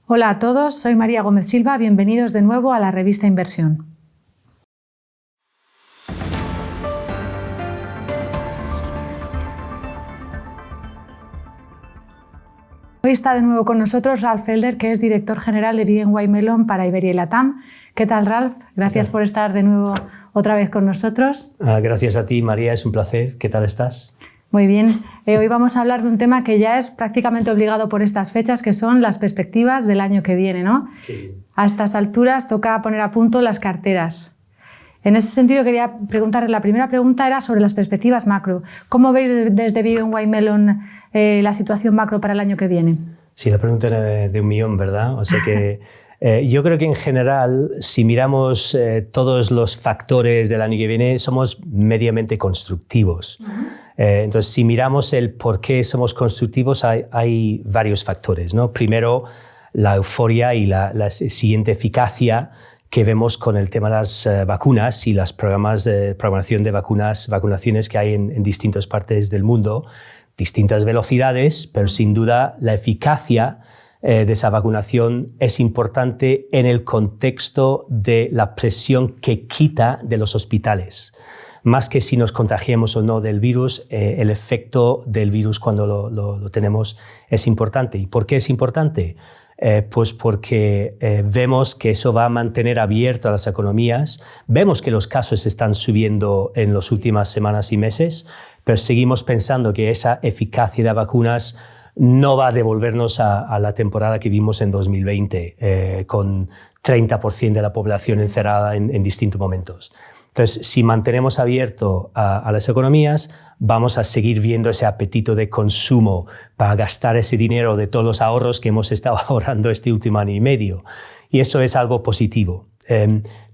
Hola a todos, soy María Gómez Silva, bienvenidos de nuevo a la revista Inversión. Hoy está de nuevo con nosotros Ralph Felder, que es director general de BNY Mellon para Iberia y Latam. ¿Qué tal, Ralph? Gracias por estar de nuevo otra vez con nosotros. Gracias a ti, María, es un placer. ¿Qué tal estás? Muy bien. Hoy vamos a hablar de un tema que ya es prácticamente obligado por estas fechas, que son las perspectivas del año que viene, ¿no? A estas alturas toca poner a punto las carteras. En ese sentido quería preguntarle, la primera pregunta era sobre las perspectivas macro. ¿Cómo veis desde BNY Mellon la situación macro para el año que viene? Sí, la pregunta era de un millón, ¿verdad? O sea que yo creo que en general, si miramos todos los factores del año que viene, somos mediamente constructivos. Entonces, si miramos el por qué somos constructivos, hay varios factores, ¿no? Primero, la euforia y la siguiente eficacia que vemos con el tema de las vacunas y los programas de programación de vacunaciones que hay en distintas partes del mundo, distintas velocidades, pero sin duda la eficacia de esa vacunación es importante en el contexto de la presión que quita de los hospitales. Más que si nos contagiemos o no del virus, el efecto del virus cuando lo tenemos es importante. ¿Y por qué es importante? Pues porque vemos que eso va a mantener abiertas las economías, vemos que los casos están subiendo en las últimas semanas y meses, pero seguimos pensando que esa eficacia de vacunas no va a devolvernos a la temporada que vimos en 2020, con 30% de la población encerrada en distintos momentos. Entonces, si mantenemos abierto a las economías, vamos a seguir viendo ese apetito de consumo para gastar ese dinero de todos los ahorros que hemos estado ahorrando este último año y medio. Y eso es algo positivo.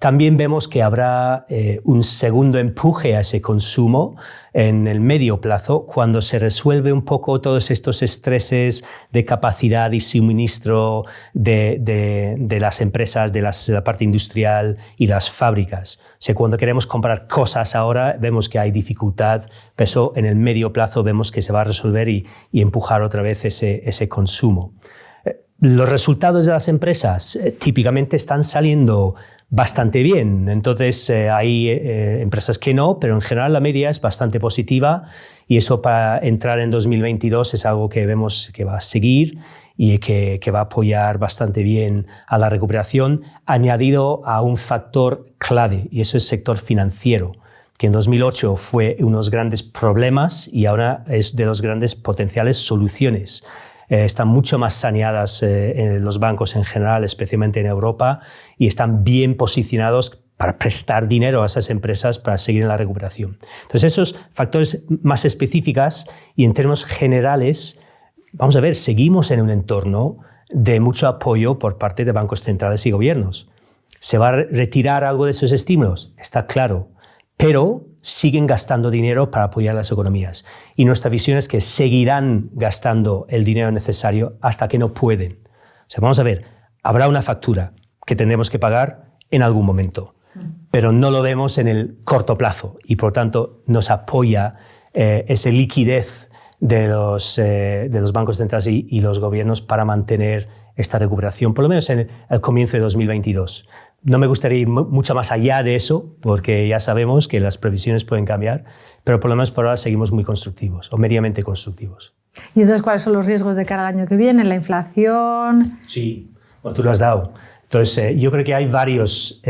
También vemos que habrá un segundo empuje a ese consumo en el medio plazo cuando se resuelve un poco todos estos estreses de capacidad y suministro de las empresas, de la parte industrial y las fábricas. O sea, cuando queremos comprar cosas ahora vemos que hay dificultad, pero eso en el medio plazo vemos que se va a resolver y empujar otra vez ese consumo. Los resultados de las empresas típicamente están saliendo bastante bien. Entonces hay empresas que no, pero en general la media es bastante positiva y eso para entrar en 2022 es algo que vemos que va a seguir y que va a apoyar bastante bien a la recuperación, añadido a un factor clave y eso es el sector financiero, que en 2008 fue unos grandes problemas y ahora es de los grandes potenciales soluciones. Están mucho más saneadas en los bancos en general, especialmente en Europa, y están bien posicionados para prestar dinero a esas empresas para seguir en la recuperación. Entonces, esos factores más específicos y en términos generales, vamos a ver, seguimos en un entorno de mucho apoyo por parte de bancos centrales y gobiernos. ¿Se va a retirar algo de esos estímulos? Está claro, pero siguen gastando dinero para apoyar las economías. Y nuestra visión es que seguirán gastando el dinero necesario hasta que no pueden. O sea, vamos a ver, habrá una factura que tendremos que pagar en algún momento, pero no lo vemos en el corto plazo y por tanto nos apoya esa liquidez de los bancos centrales y los gobiernos para mantener esta recuperación, por lo menos en el comienzo de 2022. No me gustaría ir mucho más allá de eso, porque ya sabemos que las previsiones pueden cambiar, pero por lo menos por ahora seguimos muy constructivos, o mediamente constructivos. ¿Y entonces cuáles son los riesgos de cara al año que viene? ¿La inflación? Sí, bueno, tú lo has dado. Entonces, yo creo que hay varios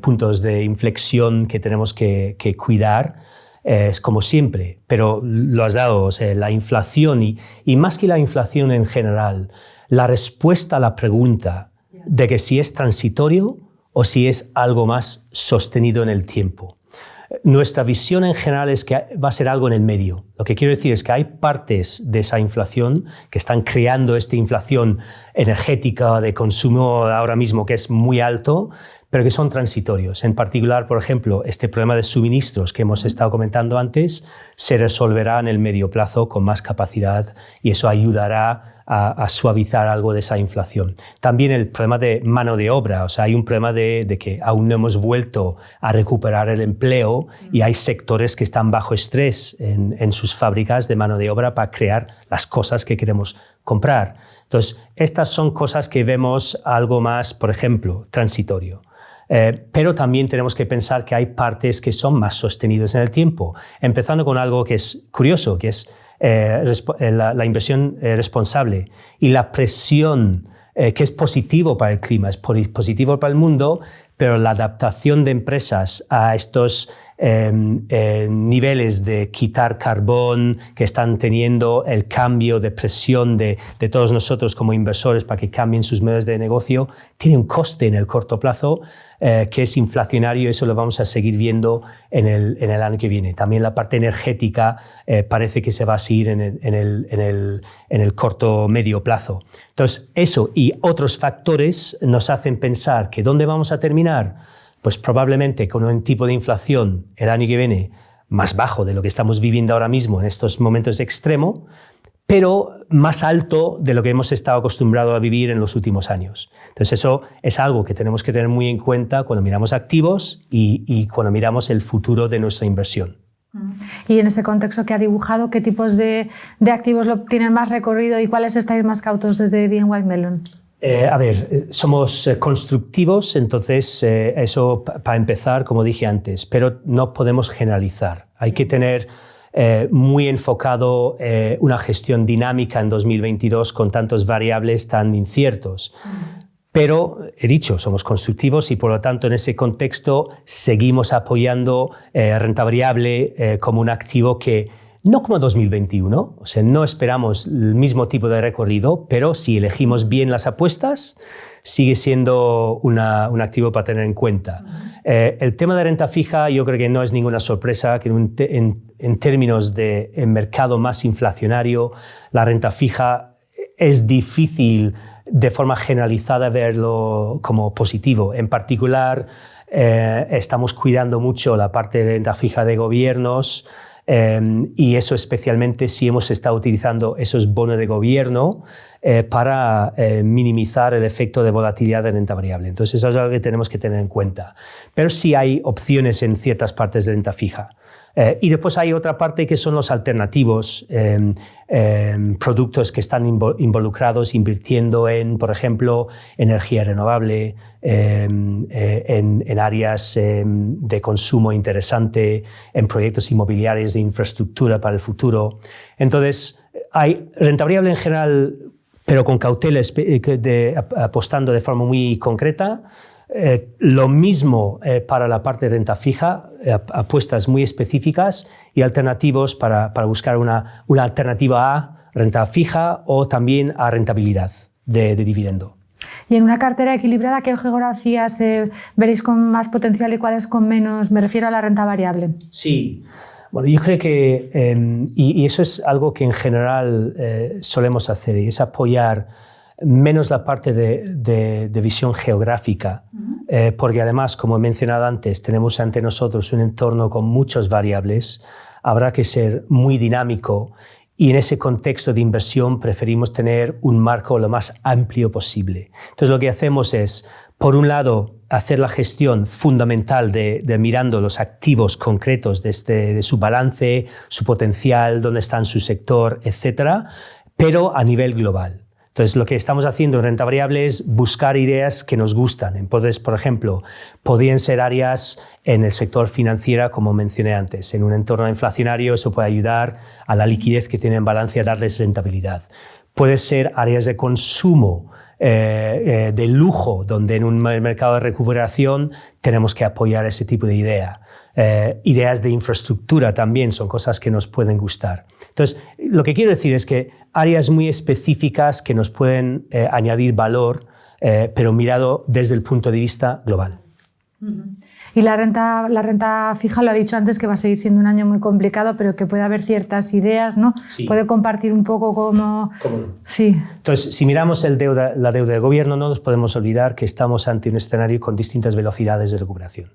puntos de inflexión que tenemos que cuidar, es como siempre, pero lo has dado, o sea, la inflación y más que la inflación en general, la respuesta a la pregunta de que si es transitorio o si es algo más sostenido en el tiempo. Nuestra visión en general es que va a ser algo en el medio. Lo que quiero decir es que hay partes de esa inflación que están creando esta inflación energética de consumo ahora mismo que es muy alto, pero que son transitorios. En particular, por ejemplo, este problema de suministros que hemos estado comentando antes se resolverá en el medio plazo con más capacidad y eso ayudará a suavizar algo de esa inflación. También el problema de mano de obra, o sea, hay un problema de que aún no hemos vuelto a recuperar el empleo y hay sectores que están bajo estrés en sus fábricas de mano de obra para crear las cosas que queremos comprar. Entonces, estas son cosas que vemos algo más, por ejemplo, transitorio. Pero también tenemos que pensar que hay partes que son más sostenidas en el tiempo, empezando con algo que es curioso, que es la inversión responsable y la presión que es positivo para el clima, es positivo para el mundo, pero la adaptación de empresas a estos niveles de quitar carbón que están teniendo, el cambio de presión de todos nosotros como inversores para que cambien sus medios de negocio, tiene un coste en el corto plazo que es inflacionario. Eso lo vamos a seguir viendo en el año que viene. También la parte energética parece que se va a seguir en el corto medio plazo. Entonces, eso y otros factores nos hacen pensar que ¿dónde vamos a terminar? Pues probablemente con un tipo de inflación el año que viene más bajo de lo que estamos viviendo ahora mismo en estos momentos extremos, pero más alto de lo que hemos estado acostumbrados a vivir en los últimos años. Entonces eso es algo que tenemos que tener muy en cuenta cuando miramos activos y cuando miramos el futuro de nuestra inversión. Y en ese contexto que ha dibujado, ¿qué tipos de activos tienen más recorrido y cuáles estáis más cautos desde BNY Mellon? Somos constructivos, entonces eso para empezar, como dije antes, pero no podemos generalizar. Hay que tener muy enfocado una gestión dinámica en 2022 con tantos variables tan inciertos. Pero, he dicho, somos constructivos y por lo tanto en ese contexto seguimos apoyando renta variable como un activo que no como 2021, o sea, no esperamos el mismo tipo de recorrido, pero si elegimos bien las apuestas, sigue siendo un activo para tener en cuenta. El tema de renta fija yo creo que no es ninguna sorpresa, que en términos de mercado más inflacionario, la renta fija es difícil de forma generalizada verlo como positivo. En particular, estamos cuidando mucho la parte de renta fija de gobiernos, y eso especialmente si hemos estado utilizando esos bonos de gobierno para minimizar el efecto de volatilidad de renta variable. Entonces eso es algo que tenemos que tener en cuenta. Pero sí hay opciones en ciertas partes de renta fija. Y después hay otra parte que son los alternativos, productos que están involucrados invirtiendo en, por ejemplo, energía renovable, en áreas de consumo interesante, en proyectos inmobiliarios de infraestructura para el futuro. Entonces, hay renta variable en general, pero con cautela, apostando de forma muy concreta. Lo mismo para la parte de renta fija, apuestas muy específicas y alternativos para buscar una alternativa a renta fija o también a rentabilidad de dividendo. Y en una cartera equilibrada, ¿qué geografías veréis con más potencial y cuáles con menos? Me refiero a la renta variable. Sí. Bueno, yo creo que, y eso es algo que en general solemos hacer, y es apoyar menos la parte de visión geográfica, porque además, como he mencionado antes, tenemos ante nosotros un entorno con muchas variables, habrá que ser muy dinámico y en ese contexto de inversión preferimos tener un marco lo más amplio posible. Entonces lo que hacemos es, por un lado, hacer la gestión fundamental de mirando los activos concretos de su balance, su potencial, dónde está en su sector, etcétera, pero a nivel global. Entonces, lo que estamos haciendo en renta variable es buscar ideas que nos gustan. Entonces, por ejemplo, podrían ser áreas en el sector financiero, como mencioné antes. En un entorno inflacionario, eso puede ayudar a la liquidez que tienen en balance a darles rentabilidad. Puede ser áreas de consumo, de lujo, donde en un mercado de recuperación tenemos que apoyar ese tipo de idea. Ideas de infraestructura también son cosas que nos pueden gustar. Entonces, lo que quiero decir es que áreas muy específicas que nos pueden añadir valor, pero mirado desde el punto de vista global. Y la renta fija, lo ha dicho antes, que va a seguir siendo un año muy complicado, pero que puede haber ciertas ideas, ¿no? Sí. ¿Puede compartir un poco cómo? Sí. Entonces, si miramos la deuda del gobierno, no nos podemos olvidar que estamos ante un escenario con distintas velocidades de recuperación.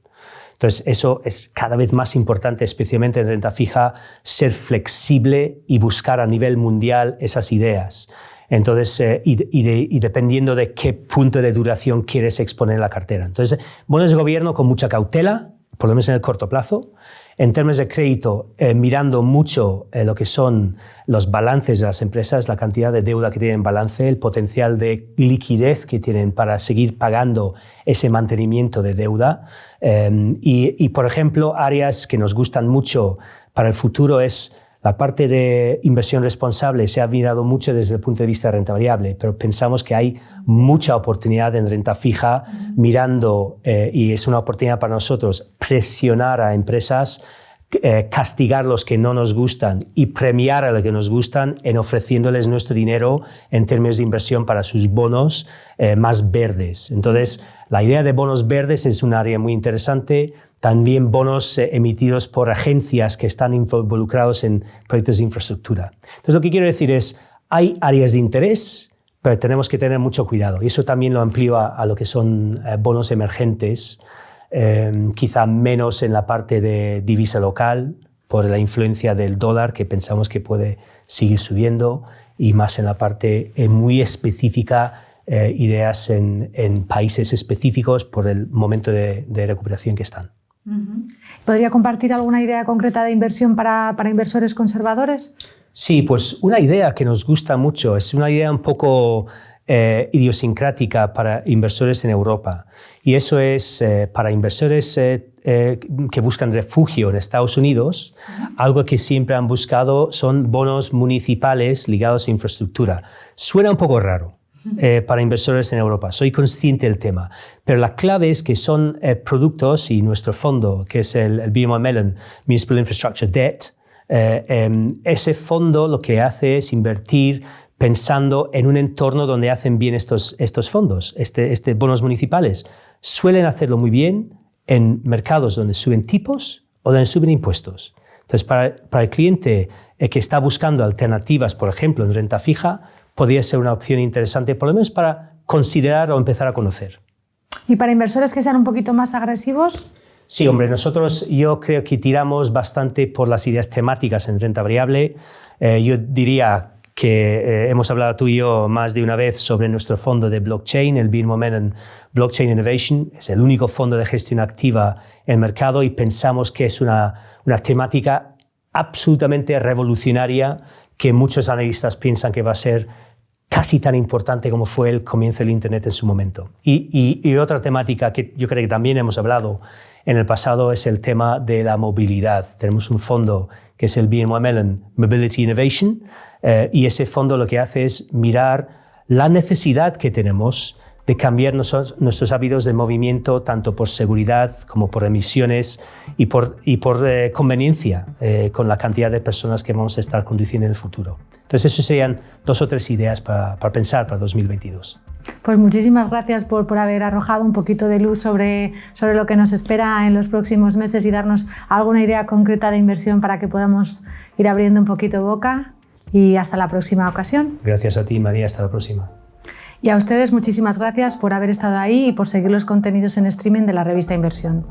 Entonces, eso es cada vez más importante, especialmente en renta fija, ser flexible y buscar a nivel mundial esas ideas. Entonces, y dependiendo de qué punto de duración quieres exponer la cartera. Entonces, bonos de gobierno con mucha cautela, por lo menos en el corto plazo. En términos de crédito, mirando mucho lo que son los balances de las empresas, la cantidad de deuda que tienen en balance, el potencial de liquidez que tienen para seguir pagando ese mantenimiento de deuda. Y, por ejemplo, áreas que nos gustan mucho para el futuro es la parte de inversión responsable. Se ha mirado mucho desde el punto de vista de renta variable, pero pensamos que hay mucha oportunidad en renta fija, mirando, y es una oportunidad para nosotros, presionar a empresas, castigar los que no nos gustan y premiar a los que nos gustan en ofreciéndoles nuestro dinero en términos de inversión para sus bonos más verdes. Entonces, la idea de bonos verdes es un área muy interesante. También bonos emitidos por agencias que están involucrados en proyectos de infraestructura. Entonces, lo que quiero decir es, hay áreas de interés, pero tenemos que tener mucho cuidado. Y eso también lo amplío a lo que son bonos emergentes, quizá menos en la parte de divisa local, por la influencia del dólar, que pensamos que puede seguir subiendo, y más en la parte muy específica, ideas en países específicos por el momento de recuperación que están. ¿Podría compartir alguna idea concreta de inversión para inversores conservadores? Sí, pues una idea que nos gusta mucho, es una idea un poco idiosincrática para inversores en Europa. Y eso es para inversores que buscan refugio en Estados Unidos, algo que siempre han buscado son bonos municipales ligados a infraestructura. Suena un poco raro. Para inversores en Europa. Soy consciente del tema, pero la clave es que son productos, y nuestro fondo, que es el BMO Mellon Municipal Infrastructure Debt, ese fondo lo que hace es invertir pensando en un entorno donde hacen bien estos fondos, bonos municipales. Suelen hacerlo muy bien en mercados donde suben tipos o donde suben impuestos. Entonces, para el cliente que está buscando alternativas, por ejemplo, en renta fija, podría ser una opción interesante, por lo menos para considerar o empezar a conocer. ¿Y para inversores que sean un poquito más agresivos? Sí, hombre, yo creo que tiramos bastante por las ideas temáticas en renta variable. Yo diría que hemos hablado tú y yo más de una vez sobre nuestro fondo de blockchain, el BMO Mellon Blockchain Innovation. Es el único fondo de gestión activa en el mercado y pensamos que es una temática absolutamente revolucionaria que muchos analistas piensan que va a ser casi tan importante como fue el comienzo del Internet en su momento. Y otra temática que yo creo que también hemos hablado en el pasado es el tema de la movilidad. Tenemos un fondo que es el BMO Mellon Mobility Innovation, y ese fondo lo que hace es mirar la necesidad que tenemos de cambiar nuestros hábitos de movimiento, tanto por seguridad como por emisiones y por conveniencia con la cantidad de personas que vamos a estar conduciendo en el futuro. Entonces, esas serían 2 o 3 ideas para pensar para 2022. Pues muchísimas gracias por haber arrojado un poquito de luz sobre lo que nos espera en los próximos meses y darnos alguna idea concreta de inversión para que podamos ir abriendo un poquito boca. Y hasta la próxima ocasión. Gracias a ti, María. Hasta la próxima. Y a ustedes muchísimas gracias por haber estado ahí y por seguir los contenidos en streaming de la revista Inversión.